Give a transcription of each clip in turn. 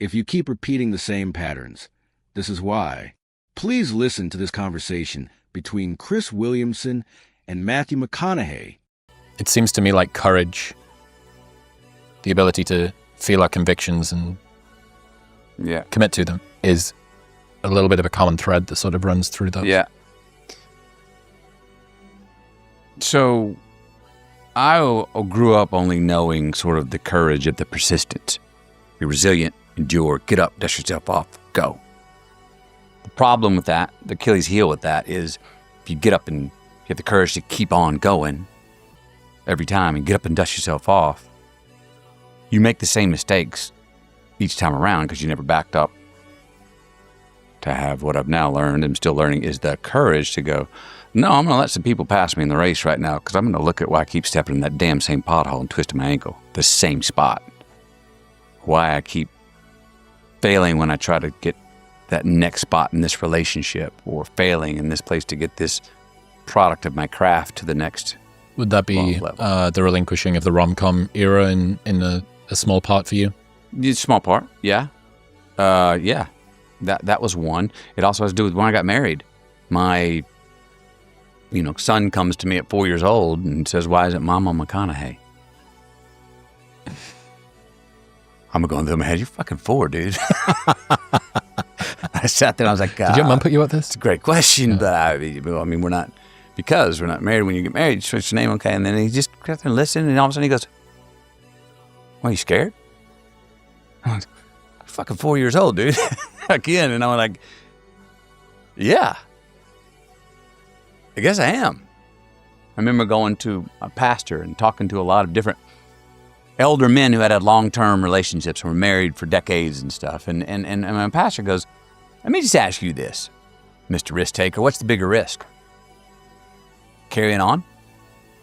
if you keep repeating the same patterns. This is why. Please listen to this conversation between Chris Williamson and Matthew McConaughey. It seems to me like courage, the ability to feel our convictions and commit to them, is a little bit of a common thread that sort of runs through those. Yeah. So I grew up only knowing sort of the courage of the persistence. Be resilient, endure, get up, dust yourself off, go. The problem with that, the Achilles heel with that, is if you get up and you have the courage to keep on going every time and get up and dust yourself off, you make the same mistakes each time around because you never backed up. To have what I've now learned and still learning is the courage to go, no, I'm going to let some people pass me in the race right now because I'm going to look at why I keep stepping in that damn same pothole and twisting my ankle, the same spot. Why I keep failing when I try to get that next spot in this relationship, or failing in this place to get this product of my craft to the next. Would that be the relinquishing of the rom-com era in a small part for you? A small part, yeah. Yeah. That was one. It also has to do with when I got married. My son comes to me at 4 years old and says, "Why isn't Mama McConaughey?" I'm going through my head, "You're fucking 4, dude." I sat there and I was like, Did your mom put you at this? It's a great question, but I mean, we're not married. When you get married, you switch your name, okay? And then he just got there and listened, and all of a sudden he goes, "Why, are you scared?" I'm like, "I'm fucking 4 years old, dude." Again, and I'm like, yeah, I guess I am. I remember going to a pastor and talking to a lot of different elder men who had long-term relationships and were married for decades and stuff. And my pastor goes, "Let me just ask you this, Mr. Risk Taker, what's the bigger risk? Carrying on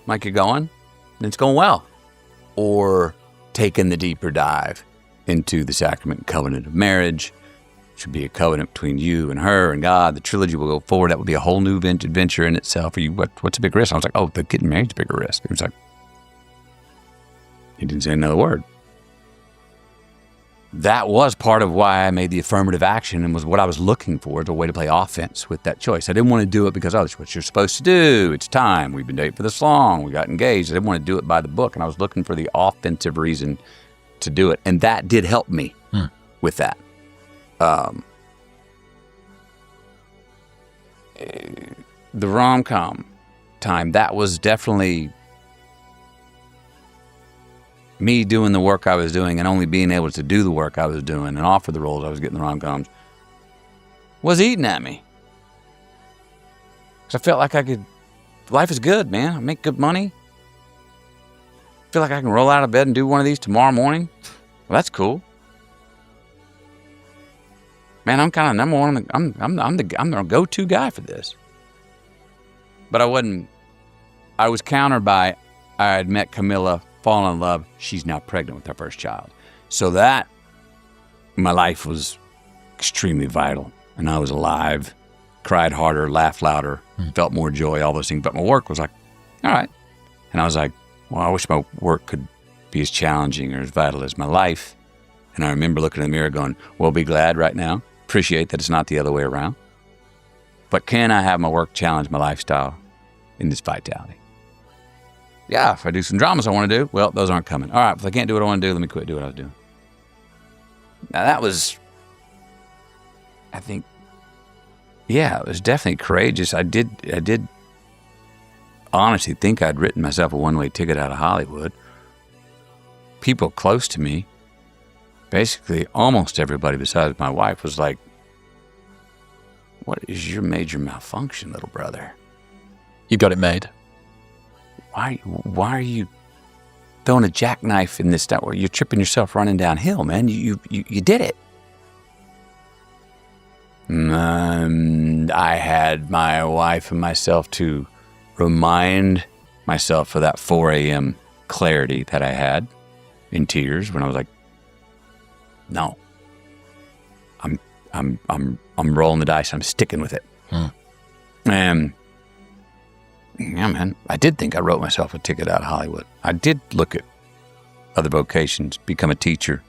like you're going, and it's going well, or taking the deeper dive into the sacrament and covenant of marriage? Should be a covenant between you and her and God. The trilogy will go forward. That will be a whole new adventure in itself. What's a big risk?" I was like, "Oh, the getting married is a bigger risk." He was like, he didn't say another word. That was part of why I made the affirmative action and was what I was looking for as a way to play offense with that choice. I didn't want to do it because, it's what you're supposed to do. It's time. We've been dating for this long. We got engaged. I didn't want to do it by the book, and I was looking for the offensive reason to do it. And that did help me with that. The rom-com time, that was definitely me doing the work I was doing and only being able to do the work I was doing and offer the roles I was getting in the rom-coms was eating at me. Because I felt like life is good, man. I make good money. I feel like I can roll out of bed and do one of these tomorrow morning. Well, that's cool. Man, I'm kind of number one. I'm the go-to guy for this. But I wasn't. I was countered by, I had met Camilla, fallen in love. She's now pregnant with her first child. So that, my life was extremely vital. And I was alive, cried harder, laughed louder, felt more joy, all those things. But my work was like, all right. And I was like, well, I wish my work could be as challenging or as vital as my life. And I remember looking in the mirror going, well, be glad right now. Appreciate that it's not the other way around. But can I have my work challenge my lifestyle in this vitality? Yeah, if I do some dramas I want to do, well, those aren't coming. All right, if I can't do what I want to do, let me quit doing what I was doing. Now that was, I think, yeah, it was definitely courageous. I did honestly think I'd written myself a one-way ticket out of Hollywood. People close to me, basically almost everybody besides my wife, was like, what is your major malfunction, little brother? You got it made. Why are you throwing a jackknife in this stuff where you're tripping yourself running downhill, man? You did it. I had my wife and myself to remind myself of that 4 a.m. clarity that I had in tears when I was like, no, I'm rolling the dice. I'm sticking with it. And yeah, man, I did think I wrote myself a ticket out of Hollywood. I did look at other vocations, become a teacher,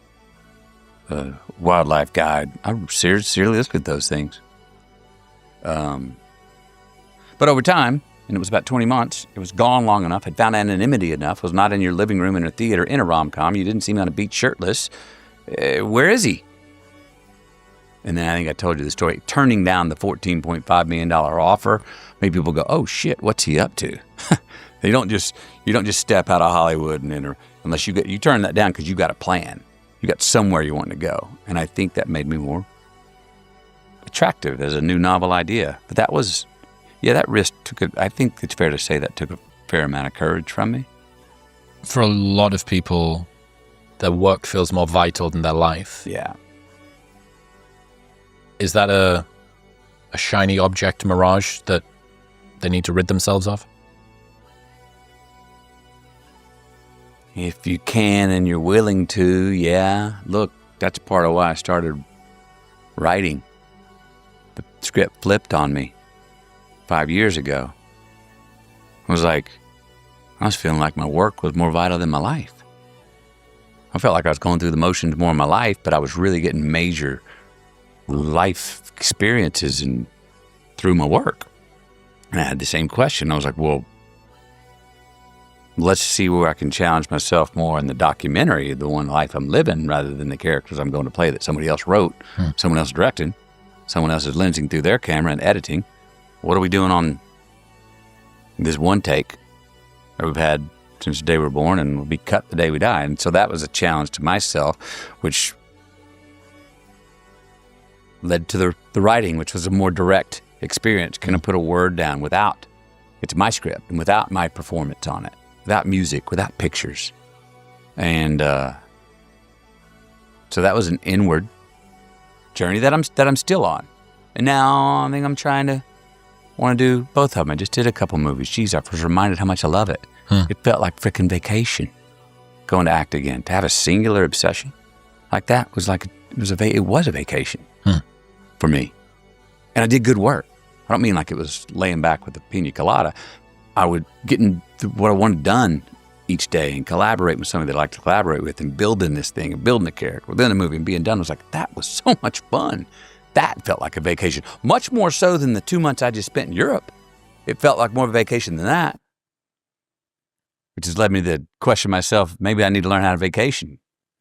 a wildlife guide. I seriously looked at those things. But over time, and it was about 20 months, it was gone long enough, had found anonymity enough, was not in your living room in a theater in a rom-com. You didn't see me on a beach shirtless. Where is he? And then I think I told you the story. Turning down the $14.5 million offer made people go, oh shit, what's he up to? You don't just step out of Hollywood and enter, unless you turn that down because you got a plan. You got somewhere you want to go. And I think that made me more attractive as a new novel idea. But that was, that risk I think it's fair to say that took a fair amount of courage from me. For a lot of people, their work feels more vital than their life. Yeah. Is that a shiny object mirage that they need to rid themselves of? If you can and you're willing to, yeah. Look, that's part of why I started writing. The script flipped on me 5 years ago. I was feeling like my work was more vital than my life. I felt like I was going through the motions more in my life, but I was really getting major life experiences through my work. And I had the same question. I was like, well, let's see where I can challenge myself more in the documentary, the one life I'm living, rather than the characters I'm going to play that somebody else wrote, someone else directed, someone else is lensing through their camera and editing. What are we doing on this one take that we've had since the day we were born and will be cut the day we die? And so that was a challenge to myself, which led to the writing, which was a more direct experience. Can I put a word down without, it's my script, and without my performance on it, without music, without pictures. And so that was an inward journey that I'm still on. And now I think I'm trying to want to do both of them. I just did a couple movies. Geez, I was reminded how much I love it. It felt like frickin' vacation, going to act again. To have a singular obsession like that was like, it was a vacation for me. And I did good work. I don't mean like it was laying back with a pina colada. I would get in what I wanted done each day and collaborate with somebody that I like to collaborate with and building this thing and building a character within the movie and being done. I was like, that was so much fun. That felt like a vacation. Much more so than the 2 months I just spent in Europe. It felt like more of a vacation than that. Which has led me to question myself, maybe I need to learn how to vacation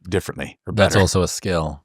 differently or better. That's also a skill.